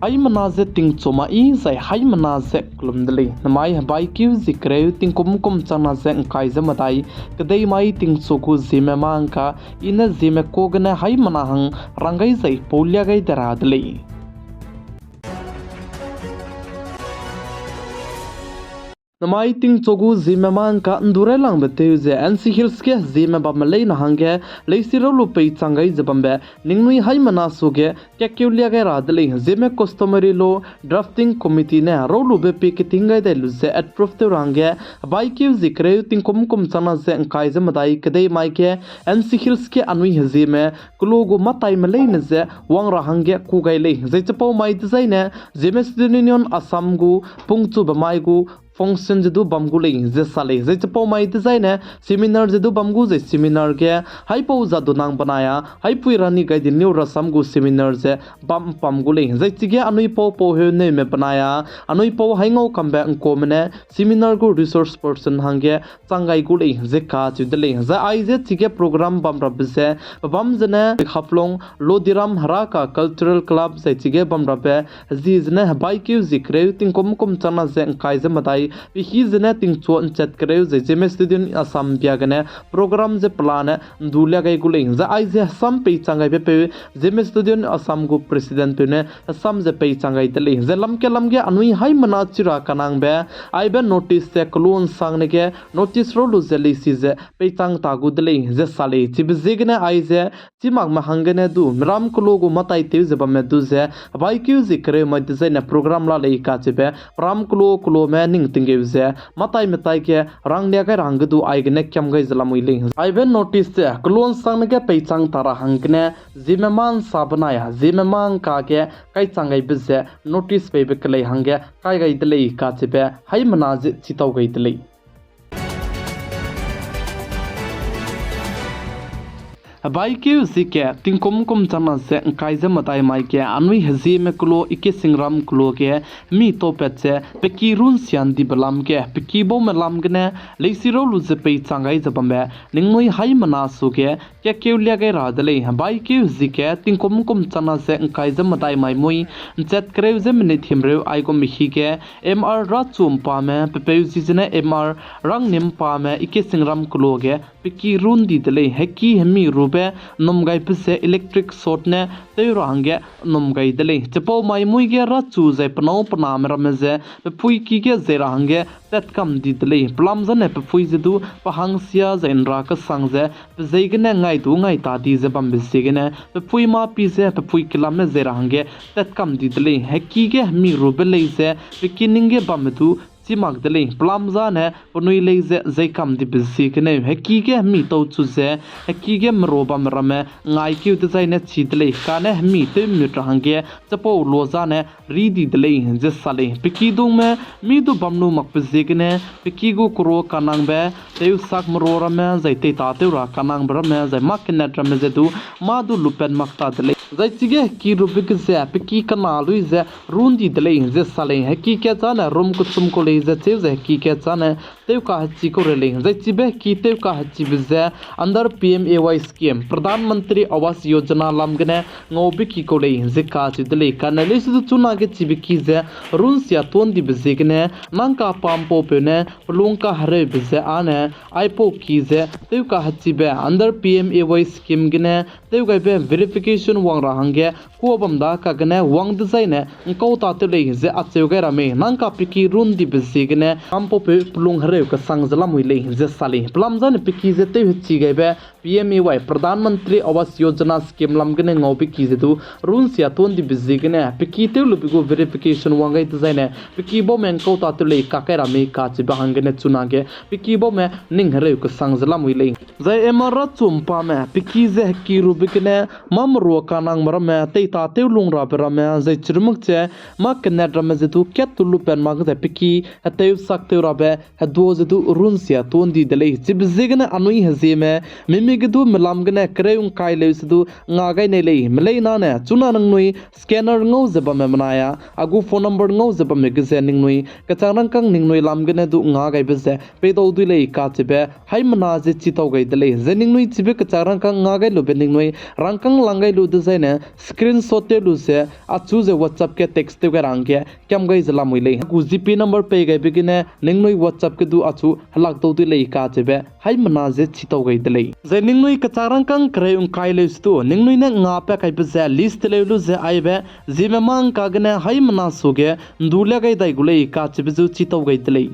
hai manaze ting choma I zai hai manaze klumdali namai bai kiu zikre ting kum chana ze kai zamadai kadai mai ting choku zime mangka ina zime kogna hai manahang rangai zai polya gai daradli namai ting chogu zime mangka ndure lang bete ze NC Hills ke zime ba malai na hange leisiro lu pei changai zabambe ningnui hai mana suge ke kyulia ga radli zime customary law drafting committee ne ro lu be pe ke tingai de lu ze approve te range bai kiu zikre ting kum chana ze kai zamadai kadai mai ke NC Hills ke anui zime kulogo matai malai ne ze wang ra hange ku gai le ze chapo mai design ne zime student union assam gu pungchu ba mai gu function jadu bamgu le je sale je chapo mai design seminar jadu bamgu je seminar ke hypo jadu nang banaya hypo rani gai din new rasam gu seminar je bam pamgu le je chige anui po he ne me banaya anui po haingo kambe ko mene seminar gu resource person hange changai gu le je ka chudle je ai je chige program bam rab je bam jene khaplong lodiram haraka cultural club je chige bam rabe ji jene bai ki zikre ting kum chana je kai je madai hi jene ting chuan chat kreu je jeme student assam biagane program je plan dulia gai guling za ai je sam pe changai pe jeme student assam gu president pe ne assam je pe changai tele je lam ge anui hai mana chira kanang be ai be notice se klon sang ne ke notice ro lu je le si je pe chang ta gu dele je sale chib jigne ai je chimak ma hangene du ram kulo gu matai te je ba me du je bai kyu zikre ma de ne program la le ka che be ram kulo me ning tinge ze matai ke rang ne ga rang du ai gne kyam gai zalamui le ai ben notice se klon sang ne ke peichang tara hangne zimeman sabnaya zimemang ka ke kai changai bizze notice pe be klei hange kai gai dele ka che be hai manaz chitau gai dele bai ke zike ting kum chana se kai je matai mai ke anui hzi me kulo ike singram kulo ke mi to peche peki run sian di balam ke peki bo me lam gne leisiro lu je pe changai jabambe ningnoi hai mana su ke keulia ge radle bai ke zike ting kum chana se kai je matai mai moi chat kreu je mini thimreu ai ko mi hi ke mr ra chum pa me pe ji jene mr rang nim pa me ike singram kulo ge peki run di dele heki hemi ru nomgai pise electric short ne tei range nomgai dele chapo mai mui ge ra chu zai pno pnam rameze pui ki ge ze range tat kam di dele plam jane pui je du pahang sia zain ra ka sangze zeigene ngai du ngai ta di je bam bisegene pui ma pi je pui kilam ne ze range tat kam di dele heki ge mi rubele ze beginning ge bam du chimak dele plamza ne punui leize zaikam di bisi kene heki ge mi to chu ze heki ge mroba mrame ngai ki te zaine chi dele kane mi te mi trange chapo loza ne ri di dele je sale piki dung me mi du bamnu mak bisi kene piki gu kro kanang be te sak mrora me zaite ta te ra kanang bra me zai mak ne drame ze du ma du lupen makta dele zai chige ki rubik ze piki kana lui ze rundi dele je sale heki ke jana rum ku chum ko ze che ki ke chane te ka chi ko rele ze chibe ki te ka chi bize under PMAY scheme pradhan mantri awas yojana lamgne ngobi ki ko le ze ka chi dele kanale su chuna ge chibi ki ze run sia ton di bize gne nang ka pam po pe ne lung ka hare bize ane ipo ki ze te ka chi be under PMAY scheme gne te ga be verification wang ra hange ko bam da ka gne wang design ne ko ta te le ze a che ga ra me nang ka piki run di sigene ampo pe plung hare ka sangzala muile je sale plamjan piki je te chi gaibe PMAY pradhan mantri awas yojana scheme lamgene ngobi ki je du run sia ton di bizigene piki te lu bigo verification wangai design piki bo men ko ta te le ka ka ra me ka chi bahangene chuna ge piki bo me ning hare ka sangzala muile zai emara chumpa me piki je ki rubikene mam ro kanang mar me te ta te lung ra pra me zai chirmuk che ma kne dram je tu ket lu pen ma ge piki hateu sakte rabe hadoz du runsia tondi dele chibzigna anui hazime mimigdu melamgne kreung kai leusdu ngagai ne le meleina ne chuna nangnui scanner ngau zeba me manaya agu phone number ngau zeba me gze ningnui kacharang kang ningnui lamgne du ngagai beze pedo du le ka chibe haimana je chitau gai dele zeningnui chibe kacharang kang ngagai lo beningnui rangkang langai lu de ने screenshot ते लु से अचु जे WhatsApp के text ते रंग के क्याम गई जला मुइले गु GP नंबर पे गई बिगिने निंगनुई WhatsApp के दु अचु हलाक तो ते ले का चेबे हाई मना जे छितो गई दले जे निंगनुई कचारंग कंग करे उन काय ले स्तु निंगनुई ने ngape kai be ze list le lu ze ai be zime mang ka gने हाई मना सुगे दुले गई दाई गुले का चेबे जु छितो गई दले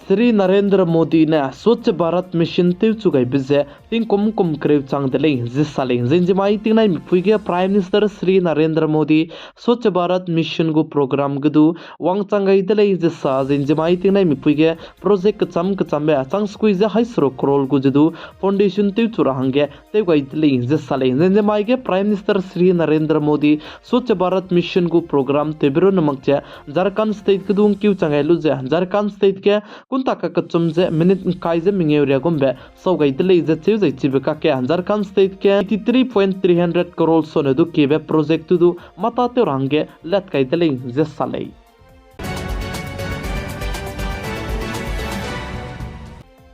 श्री नरेंद्र मोदी ने स्वच्छ भारत मिशन तेव चुगाई बिजे तिंग कुम करेव चांग दले जिसाले जिंजमाई तिंगनाई मिफुगे prime minister Shri Narendra Modi Swachh Bharat mission गु प्रोग्राम गदु वांग चांगाई दले जिसा जिंजमाई तिंगनाई मिफुगे प्रोजेक्ट कचम बे चांग स्क्वीज हाई सरो करोल गु जदु फाउंडेशन तेव चुराहंगे तेव गाई दले जिसाले जिंजमाई के prime minister Shri Narendra Modi Swachh Bharat mission गु प्रोग्राम तेबिरो नमकचे झारखंड स्टेट गदु क्यू चांगाई लुजे झारखंड स्टेट के ताका कचम जे मिनट काइजे मिंगेरिया गुम्बे सौ गई दले जे चेउ जे चिबका के झारखंड स्टेट के 83.300 करोड़ सोने दु केबे प्रोजेक्ट दु मता ते रंगे लेट कई दले जे साले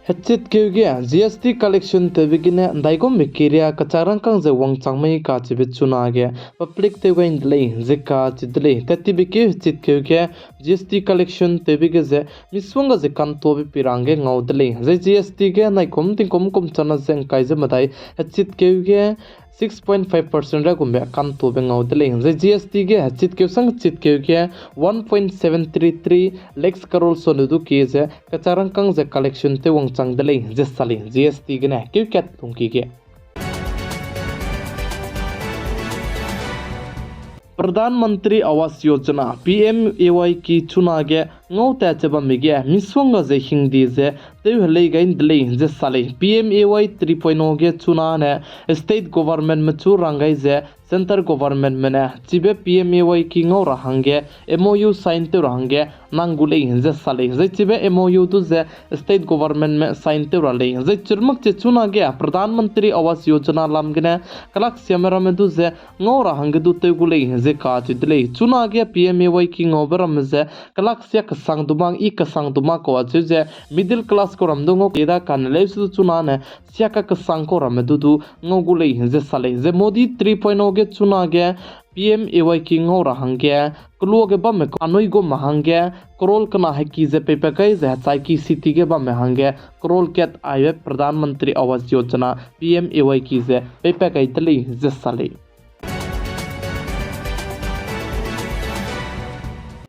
हेचित केगे GST कलेक्शन ते बिगिने दाइगो मिकेरिया कचारंग कंग जे वंग चांगमई का चिबे चुनागे पब्लिक ते गइन दले जे का चिदले तति बिके हेचित केगे GST कलेक्शन ते बिगे जे मिसवंग जे कान तो बि पिरांगे ngौदले जे GST के नाइकोम तिंकोम चना जे काइजे मदाई हेचित केगे 6.5% रा गुम्बे कान तो बे ngौदले जे GST के हेचित के संग चित के 1.733 लाख करोड़ सोनुदु के जे कचारंग कंग जे कलेक्शन ते वंग चांगदले जे साली GST के ने के कैट तुंकी के प्रधानमंत्री आवास योजना PMAY की चुनागे ngau ta chaba mige miswanga je hindi je te hले gain dle je sale PMAY 3.0 ge chuna ne state government में chu rangai je center government में ने chibe PMAY की ngau rahange MOU sign te rahange nangule je sale je chibe MOU tu je state government में sign te rale je churmak che chuna ge प्रधानमंत्री Awas Yojana lamgene kalak semera में tu je ngau rahange du te gule je ka chidle chuna ge PMAY की ngau beram je kalak se sang dumang I kasang duma ko je middle class ko ramdongo keda kanle su chuna ne siaka kasang ko ramdu ngogule je sale je Modi 3.0 ge chuna ge PMAY ki ngau rahange klo ge bam anoi go mahange Karol कना है की जे पेपे कई जे चाय की city के बम hange Karol केत आये प्रधानमंत्री आवास योजना PMAY की जे पेपे कई तली जे सले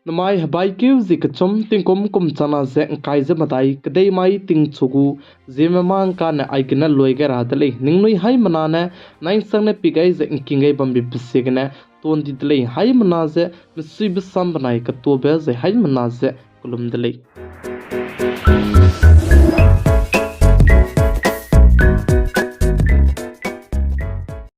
नमाय बाइकिव जिक चम तिंकोम कुम चना जे काइजे मताई कदे माई तिंग छुगु जेममांग का ने आइकना लोइगे रादले निंगनुई हाई मनाने नाइन संग ने पिगाई जे किंगै बम्बी बिसिगने तोन दिदले हाई मना जे मिसुइ बिसम बनाई क तो बे जे हाई मना जे कुलुम दले